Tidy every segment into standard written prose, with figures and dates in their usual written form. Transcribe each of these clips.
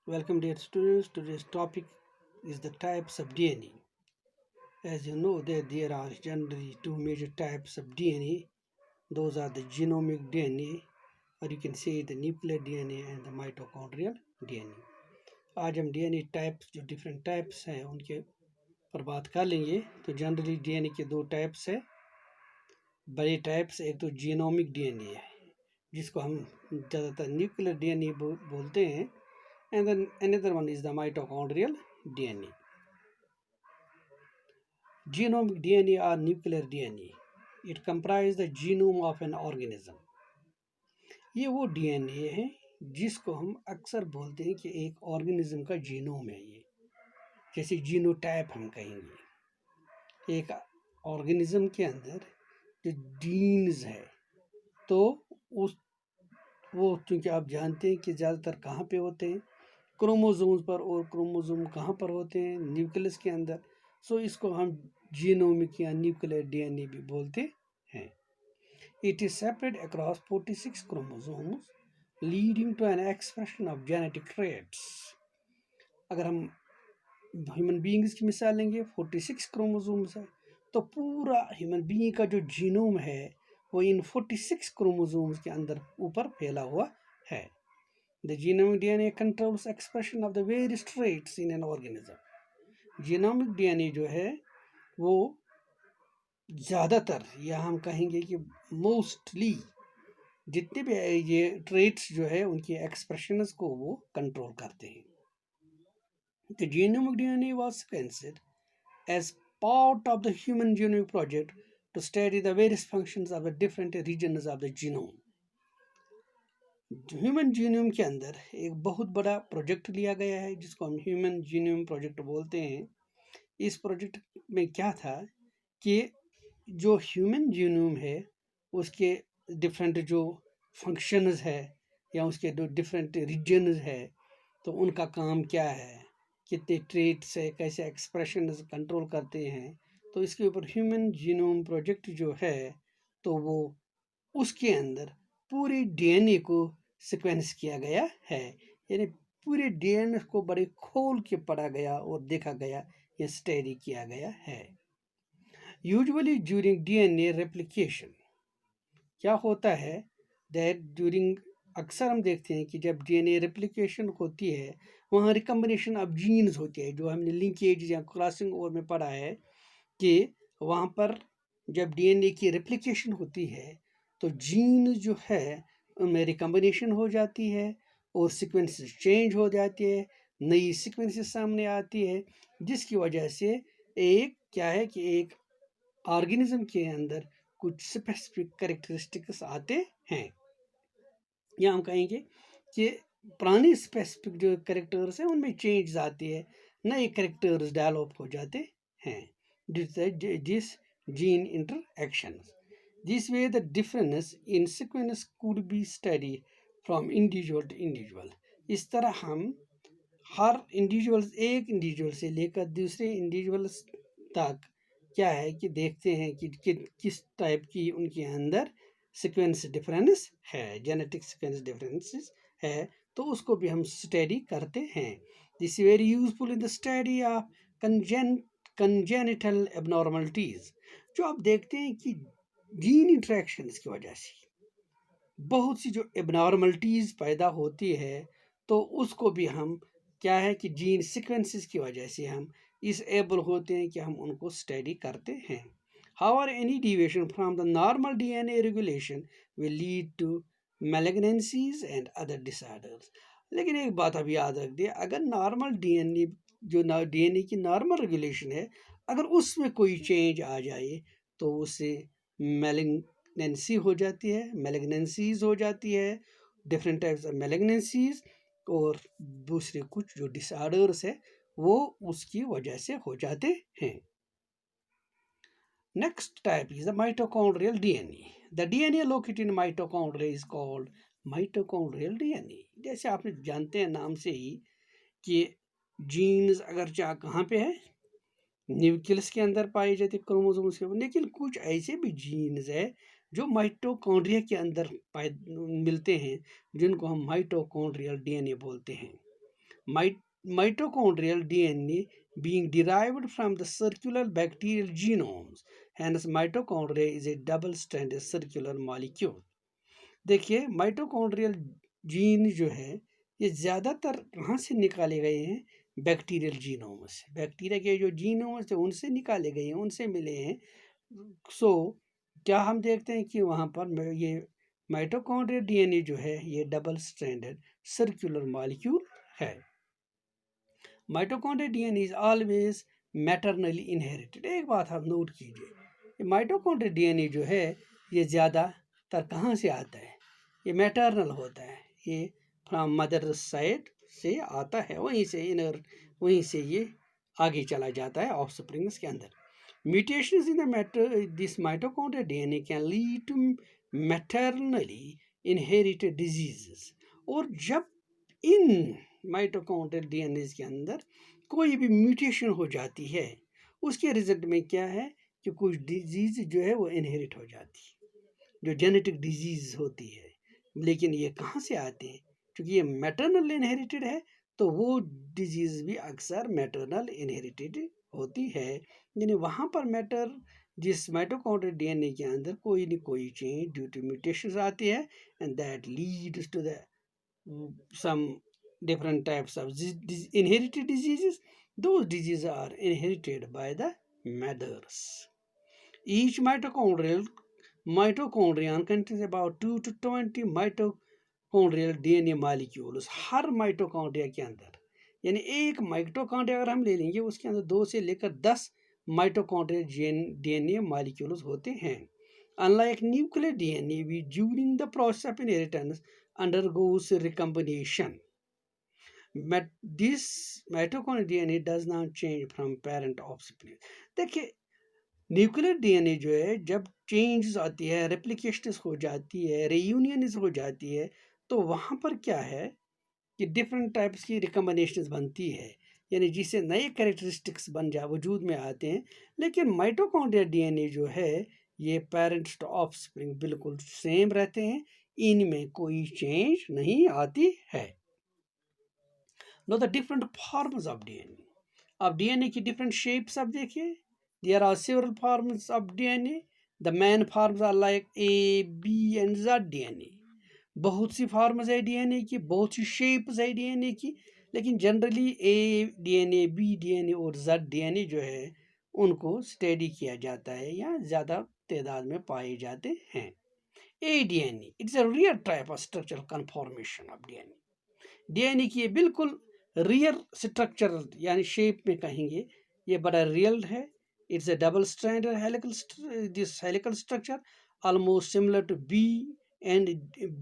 Welcome dear students. Today's topic is the types of DNA. As you know that there are generally two major types of DNA. Those are the genomic DNA or you can say the nuclear DNA and the mitochondrial DNA. आज हम DNA types जो different types हैं उनके पर बात कर लेंगे। तो जनरली DNA के दो टाइप्स है, बड़े टाइप्स। एक तो जीनोमिक DNA है जिसको हम ज़्यादातर न्यूक्लियर DNA बोलते हैं, and then another one is the mitochondrial DNA. Genomic DNA or nuclear DNA, it comprises the genome of an organism. ये वो DNA है जिसको हम अक्सर बोलते हैं कि एक ऑर्गेनिज्म का जीनोम है। ये जैसे जीनोटाइप हम कहेंगे। एक ऑर्गेनिज्म के अंदर जो जीन्स है तो उस वो क्योंकि आप जानते हैं कि ज़्यादातर कहाँ पे होते हैं, क्रोमोसोम्स पर, और क्रोमोसोम कहाँ पर होते हैं, न्यूक्लियस के अंदर। सो इसको हम जीनोमिक या न्यूक्लियर डीएनए भी बोलते हैं। It is separate across 46 chromosomes leading to an expression of genetic traits. अगर हम ह्यूमन बीइंग्स की मिसाल लेंगे, 46 क्रोमोसोम्स है तो पूरा ह्यूमन बीइंग का जो जीनोम है वो इन 46 क्रोमोसोम्स के अंदर ऊपर फैला हुआ है। The genomic DNA controls expression of the various traits in an organism. Genomic DNA जो है वो ज़्यादातर, या हम कहेंगे कि मोस्टली जितने भी ये ट्रेट्स जो है उनकी एक्सप्रेशंस को वो कंट्रोल करते हैं। The genomic DNA was sequenced as part of the Human Genome Project to study the various functions of the different regions of the genome. Human genome के अंदर एक बहुत बड़ा प्रोजेक्ट लिया गया है जिसको हम ह्यूमन जीनोम प्रोजेक्ट बोलते हैं। इस प्रोजेक्ट में क्या था कि जो ह्यूमन जीनोम है उसके डिफरेंट जो फंक्शंस है या उसके जो डिफरेंट रीजन्स है तो उनका काम क्या है, कितने ट्रेट्स है, कैसे एक्सप्रेशन कंट्रोल करते हैं। तो इसके ऊपर ह्यूमन जीनोम प्रोजेक्ट जो है तो वो उसके अंदर पूरे डीएनए को सीक्वेंस किया गया है, यानी पूरे डीएनए को बड़े खोल के पढ़ा गया और देखा गया या स्टडी किया गया है। यूजुअली ड्यूरिंग डीएनए रेप्लिकेशन क्या होता है दैट ड्यूरिंग, अक्सर हम देखते हैं कि जब डीएनए रेप्लिकेशन होती है वहाँ रिकम्बिनेशन ऑफ जीन्स होती है, जो हमने लिंकेज या क्रॉसिंग ओवर में पढ़ा है कि वहाँ पर जब डीएनए की रेप्लिकेशन होती है तो जीन जो है उनमें रिकम्बिनेशन हो जाती है और सीक्वेंसेस चेंज हो जाती है, नई सीक्वेंसेस सामने आती है, जिसकी वजह से एक क्या है कि एक ऑर्गेनिज्म के अंदर कुछ स्पेसिफिक कैरेक्टरिस्टिक्स आते हैं, या हम कहेंगे कि पुरानी स्पेसिफिक जो कैरेक्टर्स हैं उनमें चेंज आती है, नए कैरेक्टर्स डेवलप हो जाते हैं जिस gene इंटरएक्शंस। This way the difference in sequence could be studied from individual to individual. इस तरह हम हर इंडिविजुअल, एक इंडिविजुअल से लेकर दूसरे इंडिविजुअल्स तक क्या है कि देखते हैं कि किस टाइप की उनके अंदर सीक्वेंस डिफरेंस है, जेनेटिक सीक्वेंस डिफरेंसेस है, तो उसको भी हम स्टडी करते हैं। This is very useful in the study of congenital abnormalities. जो आप देखते हैं कि जीन इंट्रैक्शंस की वजह से बहुत सी जो एबनॉर्मलिटीज़ पैदा होती है तो उसको भी हम क्या है कि जीन सीक्वेंसेस की वजह से हम इस एबल होते हैं कि हम उनको स्टडी करते हैं। However, any deviation from the normal DNA regulation will lead to malignancies and other disorders. लेकिन एक बात अभी याद रख दिए, अगर नॉर्मल डीएनए जो डीएनए की नॉर्मल रेगुलेशन है अगर उसमें कोई चेंज आ जाए तो उससे मैलिग्नेंसी हो जाती है, मैलिग्नेंसीज हो जाती है, डिफरेंट टाइप्स ऑफ मैलिग्नेंसीज, और दूसरे कुछ जो डिसऑर्डर्स है वो उसकी वजह से हो जाते हैं। Next type is the mitochondrial DNA. The DNA located in mitochondria is called mitochondrial DNA. जैसे आप जानते हैं नाम से ही कि जीन्स अगर चाह कहाँ पे है, न्यूक्लियस के अंदर पाए जाते क्रोमोसोम्स के, लेकिन कुछ ऐसे भी जीन्स है जो माइटोकॉन्ड्रिया के अंदर मिलते हैं जिनको हम माइटोकॉन्ड्रियल डीएनए बोलते हैं। mitochondrial DNA being derived from the circular bacterial genomes. Hence, mitochondria is a double-stranded circular molecule. देखिए माइटोकॉन्ड्रियल जीन जो है ये ज़्यादातर कहाँ से निकाले गए हैं? बैक्टीरियल जीनोम से। बैक्टीरिया के जो जीनोम थे उनसे निकाले गए हैं, उनसे मिले हैं। सो क्या हम देखते हैं कि वहाँ पर ये माइटोकॉन्ड्रियल डीएनए जो है ये डबल स्ट्रैंडेड सर्कुलर मॉलिक्यूल है। Mitochondrial DNA is always मैटरनली inherited. एक बात आप नोट कीजिए, माइटोकॉन्ड्रियल डीएनए जो है ये ज़्यादातर कहाँ से आता है? ये मैटरनल होता है, ये फ्रॉम मदर साइड से आता है, वहीं से ये आगे चला जाता है ऑफस्प्रिंग्स के अंदर। Mutations in this mitochondrial DNA can lead to maternally inherited diseases. और जब इन माइटोकॉन्ड्रियल डीएनए के अंदर कोई भी म्यूटेशन हो जाती है, उसके रिजल्ट में क्या है कि कुछ डिजीज जो है वो इनहेरिट हो जाती है, जो जेनेटिक डिजीज होती है। लेकिन ये कहाँ से आते हैं? क्योंकि ये मैटरनल इनहेरिटेड है, तो वो डिजीज भी अक्सर मैटरनल इनहेरिटेड होती है। यानी वहाँ पर जिस माइटोकॉन्ड्रियल डीएनए के अंदर कोई न कोई चेंज ड्यू टू म्यूटेशंस आती है, and that leads to the some different types of inherited diseases. Those diseases are inherited by the mothers. Each mitochondrion contains about 2 to 20 mitochondrial DNA molecules. Her mitochondria के अंदर, यानी एक mitochondria अगर हम ले लेंगे उसके अंदर 2 से लेकर 10 माइटोकॉन्ड्रियल DNA molecules होते हैं. Unlike nuclear DNA, we during the process of inheritance undergoes recombination. This mitochondrial DNA does not change from parent offspring. देखिए न्यूक्लियर डीएनए जो है जब चेंज आती है, रेप्लिकेशन हो जाती है, रीयूनियन हो जाती है, तो वहाँ पर क्या है कि डिफरेंट टाइप्स की रिकम्बिनेशन बनती है, यानी जिससे नए कैरेक्टरिस्टिक्स वजूद में आते हैं। लेकिन माइटोकॉन्ड्रियल डीएनए जो है ये पेरेंट्स टू ऑफस्प्रिंग बिल्कुल सेम रहते हैं, इनमें कोई चेंज नहीं आती है। Know the different forms of DNA. अब डीएनए की डिफरेंट शेप्स अब देखिए, there are several forms of DNA. The main forms are like A, B and Z DNA. बहुत सी फॉर्म्स है डीएनए की, बहुत सी शेप्स है डीएनए की, लेकिन जनरली ए डीएनए, बी डीएनए और जेड डीएनए जो है उनको स्टडी किया जाता है या ज़्यादा तादाद में पाए जाते हैं। A DNA it's a rare type of structural conformation of DNA. DNA की बिल्कुल रियर स्ट्रक्चर यानी शेप में कहेंगे, ये बड़ा रियल है। It's a double-stranded helical structure, almost similar to B and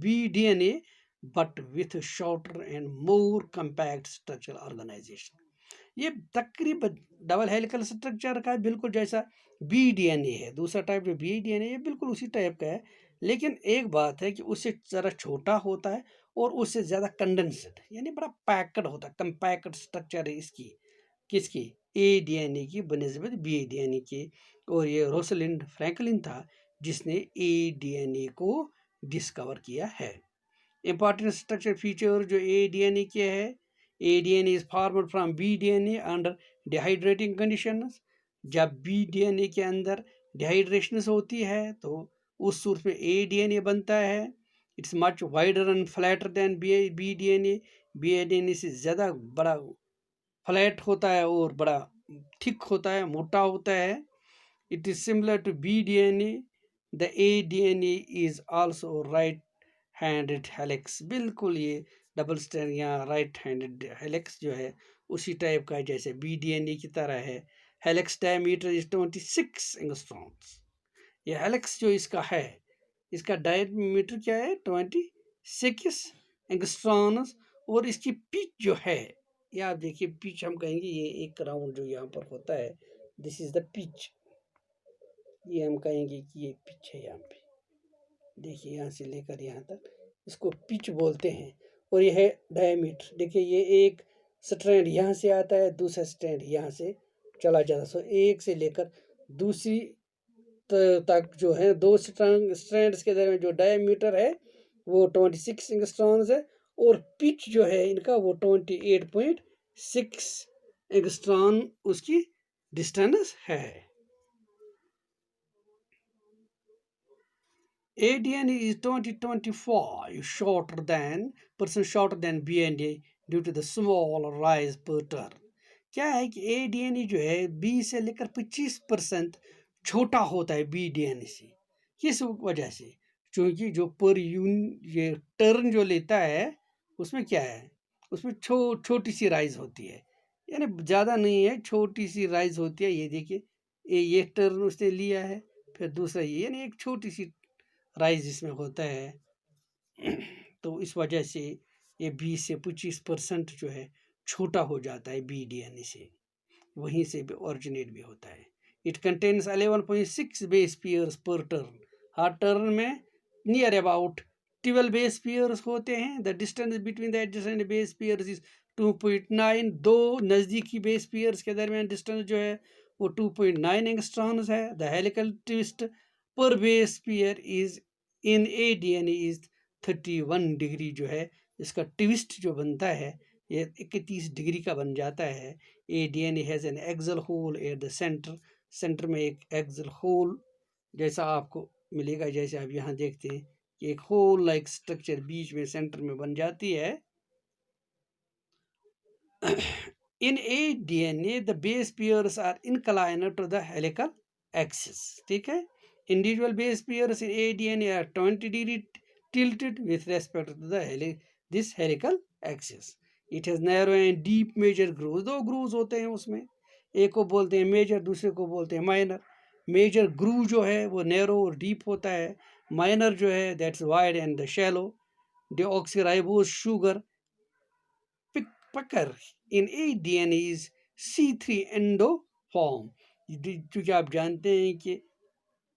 B DNA, but with a shorter and more compact structural organization. ये तकरीबन डबल हेलिकल स्ट्रक्चर का बिल्कुल जैसा बी डीएनए है, दूसरा टाइप जो बी डीएनए है बिल्कुल उसी टाइप का है, लेकिन एक बात है कि उससे ज़रा छोटा होता है और उससे ज़्यादा कंडेंस्ड यानी बड़ा पैक्ड होता है, कंपैक्ट स्ट्रक्चर है इसकी, किसकी? ए डीएनए की बनस्बत बी डीएनए की। और ये रोसलिंड फ्रैंकलिन था जिसने ए डीएनए को डिस्कवर किया है। इंपॉर्टेंट स्ट्रक्चर फीचर जो ए डीएनए के है, A DNA is formed from B DNA under dehydrating conditions. जब बी डीएनए के अंदर डिहाइड्रेशन होती है तो उस सूरत में ए डीएनए बनता है। It's much wider and flatter than B DNA. B DNA से ज़्यादा बड़ा फ्लैट होता है और बड़ा थिक होता है, मोटा होता है। It is similar to B DNA. The A DNA is also right handed helix. बिल्कुल ये डबल स्ट्रैंड या राइट हैंडेड हेलिक्स जो है उसी टाइप का है जैसे बी डीएनए की तरह है। Helix diameter is 26 angstroms. ये हेलिक्स जो इसका है, इसका डायमीटर क्या है? 26 एंगस्ट्रॉम्स। और इसकी पिच जो है, ये आप देखिए, पिच हम कहेंगे ये एक राउंड जो यहाँ पर होता है, दिस इज द पिच। ये हम कहेंगे कि ये पिच है। यहाँ पे देखिए, यहाँ से लेकर यहाँ तक इसको पिच बोलते हैं। और ये है डायमीटर। देखिए ये एक स्ट्रैंड यहाँ से आता है, दूसरा स्ट्रैंड यहाँ से चला जाता है। सो एक से लेकर दूसरी तक जो है दो स्ट्रैंड्स के दरमियान जो डायमीटर है वो 26 एंगस्ट्रॉम्स है। और पिच जो है इनका वो 28.6 एंगस्ट्रॉन उसकी डिस्टेंस है। ADN is 20-25 shorter than BNA due to the small rise per turn। क्या है कि ADN जो है 20 से लेकर 25% छोटा होता है BDN से। किस वजह से? क्योंकि जो पर ये टर्न जो लेता है उसमें क्या है, उसमें छोटी सी राइज होती है, यानी ज़्यादा नहीं है, छोटी सी राइज होती है। ये देखिए ये टर्न उसने लिया है, फिर दूसरा ये, यानी एक छोटी सी राइज इसमें होता है। तो इस वजह से ये 20 से 25% जो है छोटा हो जाता है BDN से, वहीं से भी ओरिजिनेट भी होता है। इट कंटेन्स 11.6 बेस पेयर्स पर टर्न। हर टर्न में नियर अबाउट 12 बेस पेयर्स होते हैं। The distance between the adjacent base pairs is 2.9। दो नज़दीकी बेस पेयर्स के दरमियान डिस्टेंस जो है वो 2.9 एंगस्ट्रॉन्स है। द हेलिकल ट्विस्ट पर base pair is in ADN is 31 degree जो है इसका ट्विस्ट जो बनता है ये 31 डिग्री का बन जाता है। ADN has an axial hole at the centre. Centre में एक एक्सल होल जैसा आपको मिलेगा, जैसे आप यहाँ देखते हैं कि एक होल लाइक स्ट्रक्चर बीच में सेंटर में बन जाती है। In ADN the base pairs are inclined to the helical axis। ठीक है, individual base pairs in ADN are 20 degree tilted with respect to the this helical axis। It has narrow and deep major grooves। दो grooves होते हैं उसमें, एक को बोलते हैं मेजर, दूसरे को बोलते हैं माइनर। मेजर ग्रूव जो है वो नैरो और डीप होता है, माइनर जो है that's wide and shallow. Deoxyribose sugar pucker in ADN is C3 endo form. क्योंकि आप जानते हैं कि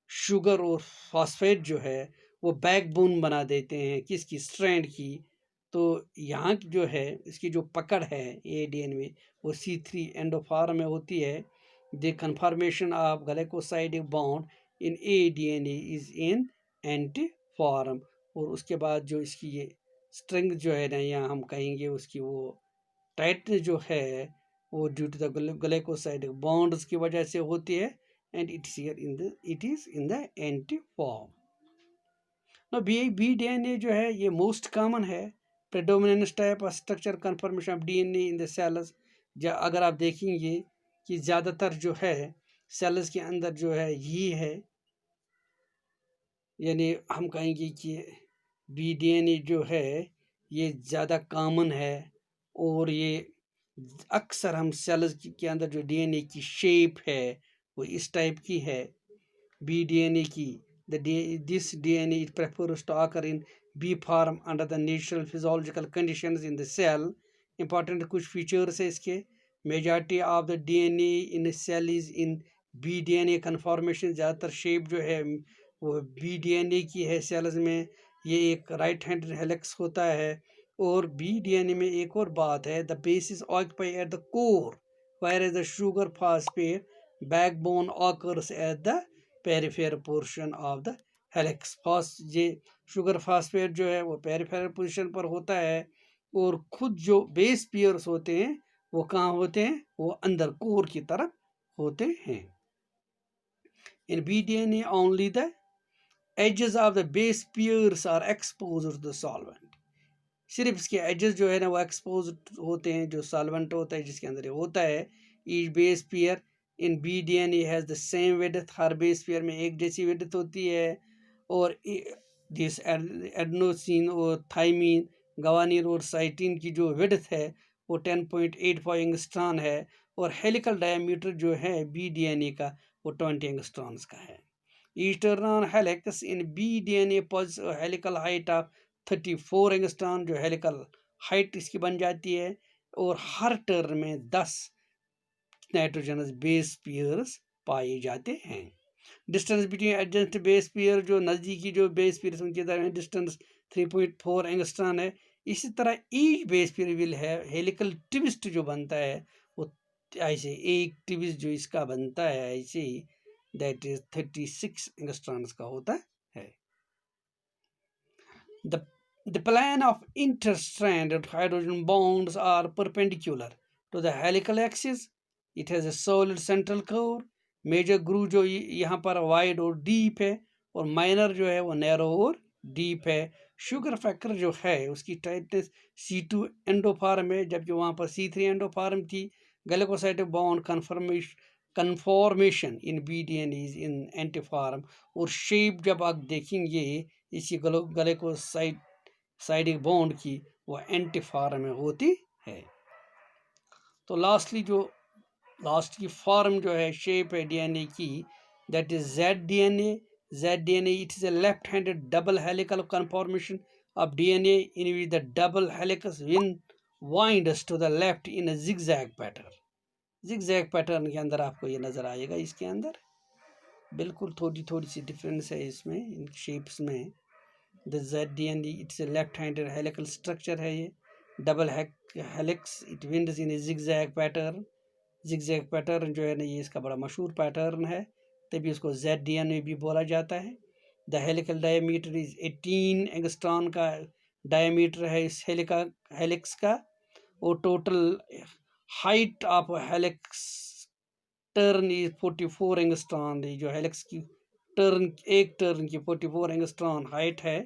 शुगर और फॉस्फेट जो है वो बैकबोन बना देते हैं किसकी, स्ट्रैंड की। तो यहाँ की जो है इसकी जो पकड़ है ADN में वो C3 एंडोफॉर्म में होती है। The conformation of glycosidic bond in ADN is in anti form. और उसके बाद जो इसकी ये स्ट्रेंथ जो है ना, यहाँ हम कहेंगे उसकी वो टाइटनेस जो है वो due to the glycosidic bonds की वजह से होती है। And it is in the antiform। Now BDNA जो है ये मोस्ट कॉमन है predominant type of structure conformation of DNA in the cells। अगर आप देखेंगे कि ज़्यादातर जो है सेल्स के अंदर जो है यही है, यानी हम कहेंगे कि BDNA जो है ये ज़्यादा कॉमन है। और ये अक्सर हम सेल्स के अंदर जो DNA की शेप है वो इस टाइप की है BDNA की। This DNA it prefers to occur in B form under the natural physiological conditions in the cell। Important कुछ फीचर्स है इसके। Majority of the DNA in a cell is in BDNA conformation। ज़्यादातर shape जो है वो BDNA की है sales में। ये एक राइट हैंड हेलिक्स होता है। और BDNA में एक और बात है, the base is occupy at the core whereas the sugar phosphate backbone occurs at the peripheral portion of the helix. ये शुगर फास्फेट जो है वो पेरीफेरल पोजीशन पर होता है और खुद जो बेस पेयर्स होते हैं वो कहाँ होते हैं, वो अंदर कोर की तरफ होते हैं। In BDNA only the edges of the base pairs are exposed to the solvent. सिर्फ इसके एजेस जो है ना वो एक्सपोज होते हैं, जो सॉल्वेंट होता है जिसके अंदर ये होता है। Each base pair in BDNA has the same width. Her base pair में एक जैसी विड्थ होती है। और दिस एडेनोसिन और थाइमिन, गवानीन और साइटिन की जो विड्थ है वो 10.85 एंगस्ट्रॉन है। और हेलिकल डायमीटर जो है BDNA का वो 20 एंगस्ट्रॉन्स का है। Each turn helix in BDNA positive helical height of 34 angstrom, जो हेलिकल हाइट इसकी बन जाती है। और हर टर्न में 10 नाइट्रोजनस बेस पेयर्स पाए जाते हैं। डिस्टेंस बिटवीन एडजेंट बेस पेयर, जो नज़दीकी जो बेस पेयर उनके दरमियान डिस्टेंस 3.4 एंगस्ट्रॉन है। इसी तरह ईच बेस पेयर विल है हेलिकल ट्विस्ट जो बनता है वो ऐसे एक ट्विस्ट जो इसका बनता है ऐसे ही दैट इज 36 एंगस्ट्रॉन्स का होता है। The The plan of interstranded hydrogen bonds are perpendicular to the helical axis. It has a solid central core. Major groove जो यहाँ पर वाइड और डीप है, और माइनर जो है वो नैरो और डीप है. शुगर फैक्टर जो है उसकी टाइटनेस C2 एंडोफार्म है, जबकि वहाँ पर C3 एंडोफार्म थी. Glycosidic bond conformation in BDNA is in anti form. और शेप जब आप देखेंगे इसी गैलेकोसाइडिक बॉन्ड की, वो एंटीफार्म में होती है. तो लास्ट की फॉर्म जो है, शेप है डीएनए की, that is ZDNA. ZDNA it is a left-handed double helical conformation of DNA in which the double helix winds to the left in a zigzag pattern. zigzag pattern के अंदर आपको ये नजर आएगा. इसके अंदर बिल्कुल थोड़ी सी डिफरेंस है इसमें, इन शेप्स में. The ZDNA it's a left-handed helical structure है. ये double helix, it winds in A zigzag pattern. Zigzag pattern जो है ना, ये इसका बड़ा मशहूर पैटर्न है, तभी इसको ZDNA भी बोला जाता है. The helical diameter is 18 angstrom का डायमीटर है इस हेलिक्स का. और total height of helix turn is 44 angstrom. जो हेलिक्स की एक टर्न की 44 एंगस्ट्रॉन हाइट है.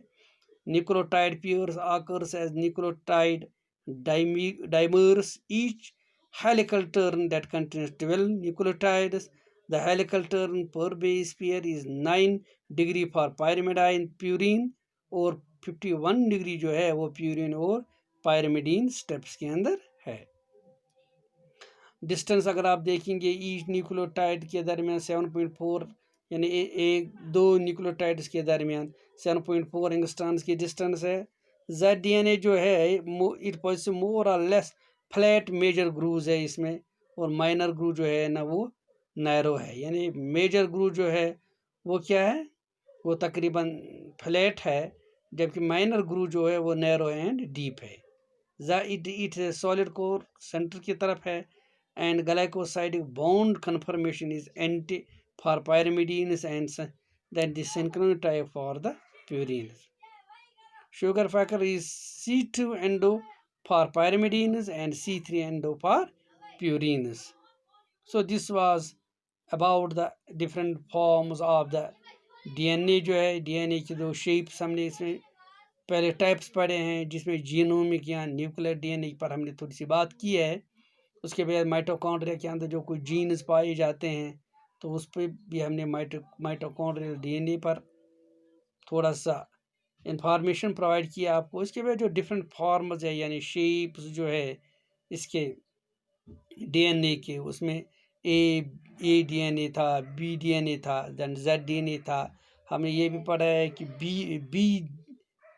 Nucleotide pairs occurs as nucleotide dimers. Each helical turn that contains 12 nucleotides. The helical turn per base pair is 9 degree for pyrimidine purine, और 51 degree जो है वो purine और pyrimidine स्टेप्स के अंदर है. डिस्टेंस अगर आप देखेंगे ईच न्यूक्लियोटाइड के दरमियान 7.4, यानी दो न्यूक्लियोटाइड्स के दरमियान 7.4 एंगस्ट्रॉन्स की डिस्टेंस है. ZDNA जो है इट पॉइंट्स मोर और लेस फ्लैट मेजर ग्रूव्स है इसमें, और माइनर ग्रूव जो है ना वो नैरो है. यानी मेजर ग्रूव जो है वो क्या है, वो तकरीबन फ्लैट है, जबकि माइनर ग्रूव जो है वो नैरो एंड डीप है. इट सॉलिड कोर सेंटर की तरफ है. And glycosidic bond conformation is anti for pyrimidines and then the synchronotype for the purines. Sugar factor is C2 endo for pyrimidines and C3 endo for purines. So this was about the different forms of the DNA. जो है DNA की दो shapes हमने इसमें पहले types पढ़े हैं, जिसमें जीनोमिक या न्यूक्लियर DNA पर हमने थोड़ी सी बात की है. उसके बाद माइटोकॉन्ड्रिया के अंदर जो कुछ जीन्स पाए जाते हैं, तो उस पर भी हमने माइटोकॉन्ड्रियल डीएनए पर थोड़ा सा इंफॉर्मेशन प्रोवाइड किया आपको. इसके बाद जो डिफरेंट फॉर्म्स है, यानी शेप्स जो है इसके डीएनए के, उसमें ए डीएनए था, बी डीएनए था, देन जेड डीएनए था. हमने ये भी पढ़ा है कि बी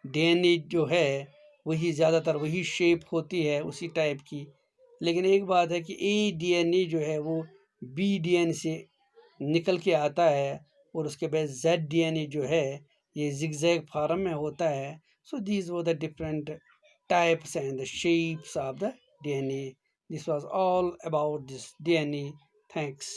डीएनए जो है वही ज़्यादातर वही शेप होती है उसी टाइप की. लेकिन एक बात है कि ADNA जो है वो BDNA से निकल के आता है, और उसके बाद ZDNA जो है ये जिगजैग फॉर्म में होता है. So these were the different types and the shapes of the DNA. This was all about this DNA. Thanks.